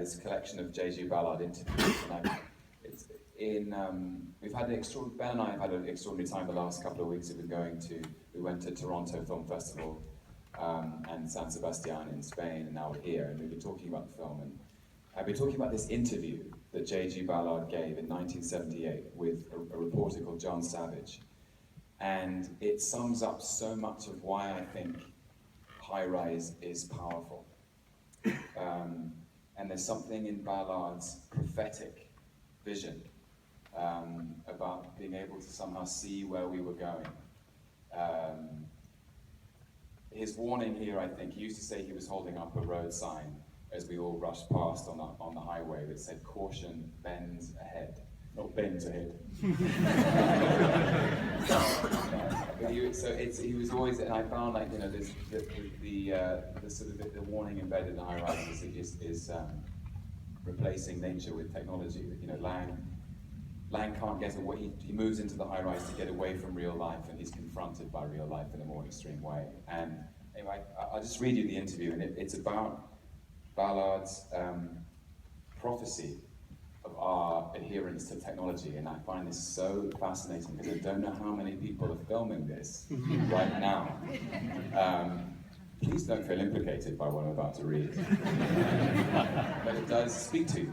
this collection of J G Ballard interviews. We've had Ben and I have had an extraordinary time the last couple of weeks. We went to Toronto Film Festival and San Sebastian in Spain, and now we're here, and we've been talking about the film. And I've been talking about this interview that J G Ballard gave in 1978 with a reporter called John Savage. And it sums up so much of why I think High Rise is powerful. And there's something in Ballard's prophetic vision about being able to somehow see where we were going. His warning here, I think, he used to say he was holding up a road sign as we all rushed past on the highway that said, "Caution, bends ahead." Not bends ahead. He was always, and I found like, the sort of the warning embedded in High Rise is replacing nature with technology. Lang can't get away. He moves into the high rise to get away from real life, and he's confronted by real life in a more extreme way. And anyway, I'll just read you the interview, and it's about Ballard's prophecy of our adherence to technology, and I find this so fascinating because I don't know how many people are filming this right now. Please don't feel implicated by what I'm about to read, but it does speak to you.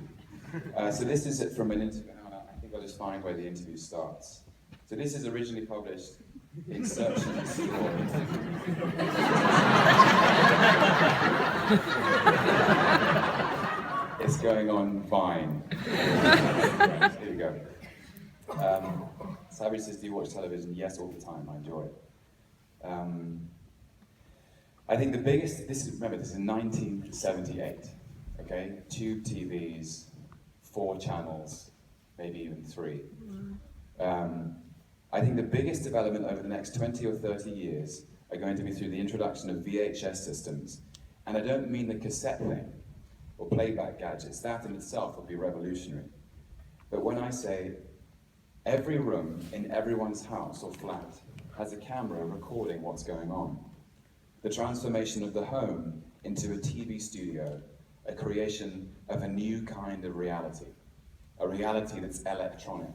So this is it from an interview. I think I'll just find where the interview starts. So this is originally published in Search and Destroy. It's going on Vine. Here we go. Savage says, "Do you watch television?" Yes, all the time. I enjoy it. I think the biggest, this is 1978, okay? Tube TVs, 4 channels, maybe even 3. I think the biggest development over the next 20 or 30 years are going to be through the introduction of VHS systems. And I don't mean the cassette thing or playback gadgets. That in itself would be revolutionary. But when I say every room in everyone's house or flat has a camera recording what's going on, the transformation of the home into a TV studio, a creation of a new kind of reality, a reality that's electronic.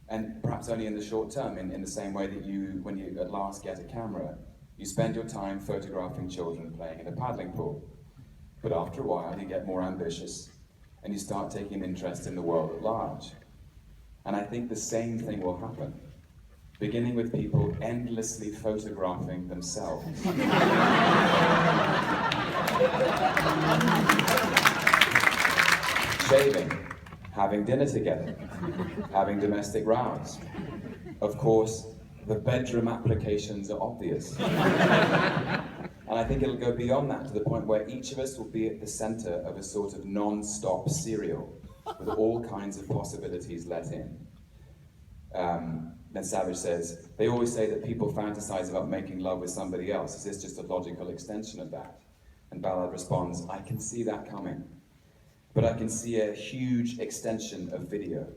And perhaps only in the short term, in the same way that when you at last get a camera, you spend your time photographing children playing in a paddling pool. But after a while, you get more ambitious, and you start taking an interest in the world at large. And I think the same thing will happen, beginning with people endlessly photographing themselves. Shaving, having dinner together, having domestic rows. Of course, the bedroom applications are obvious. And I think it'll go beyond that to the point where each of us will be at the center of a sort of non-stop serial with all kinds of possibilities let in. Then Savage says, they always say that people fantasize about making love with somebody else. Is this just a logical extension of that? And Ballard responds, I can see that coming. But I can see a huge extension of video.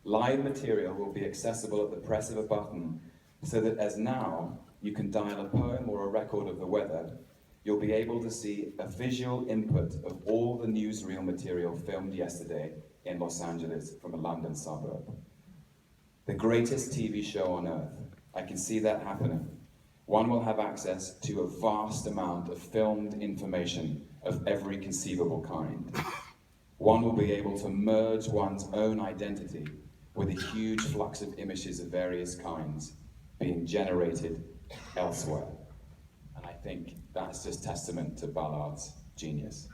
Live material will be accessible at the press of a button, so that as now you can dial a poem or a record of the weather, you'll be able to see a visual input of all the newsreel material filmed yesterday in Los Angeles from a London suburb. The greatest TV show on earth. I can see that happening. One will have access to a vast amount of filmed information of every conceivable kind. One will be able to merge one's own identity with a huge flux of images of various kinds being generated elsewhere. And I think that's just testament to Ballard's genius.